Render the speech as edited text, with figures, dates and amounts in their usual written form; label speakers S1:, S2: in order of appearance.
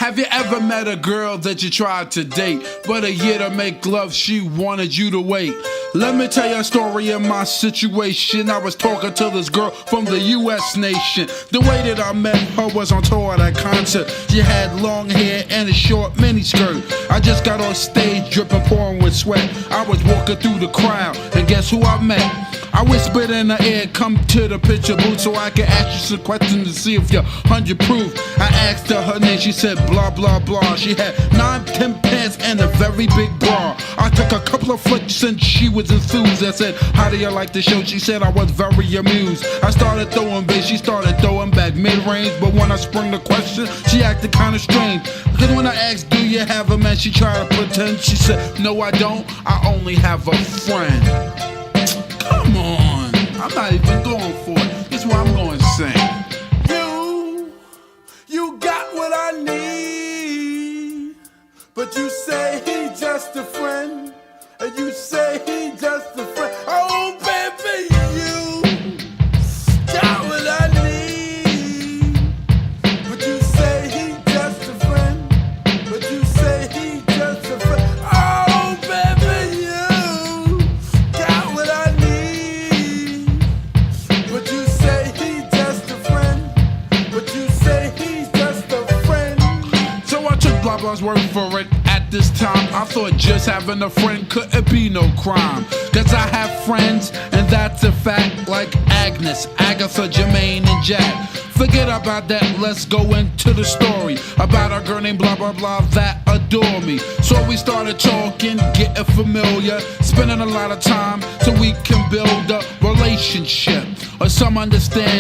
S1: Have you ever met a girl that you tried to date, but a year to make love she wanted you to wait? Let me tell you a story of my situation. I was talking to this girl from the US nation. The way that I met her was on tour at a concert. She had long hair and a short miniskirt. I just got on stage dripping, pouring with sweat. I was walking through the crowd and guess who I met? I whispered in her ear, come to the picture booth so I can ask you some questions to see if you're 100 proof. I asked her name, she said blah blah blah. She had 9-10 pants and a very big bra. I took a couple of flicks and she was enthused. I said, how do you like the show? She said I was very amused. I started throwing bass, she started throwing back mid-range. But when I sprung the question, she acted kinda strange. Because when I asked, do you have a man? She tried to pretend. She said, no I don't, I only have a friend. Come on, I'm not even going for it. This is what I'm going to sing.
S2: You got what I need, but you say he just a friend, and you say he just a friend. Oh baby, you got what I need, but you say he just a friend, but you say he just a friend. Oh baby, you got what I need, but you say he just a friend, but you say he's just a friend.
S1: So I took blah blah's word for it. At this time, I thought just having a friend couldn't be no crime. Cause I have friends, and that's a fact, like Agnes, Agatha, Jermaine, and Jack. Forget about that, let's go into the story about a girl named blah blah blah that adore me. So we started talking, getting familiar, spending a lot of time so we can build a relationship or some understanding.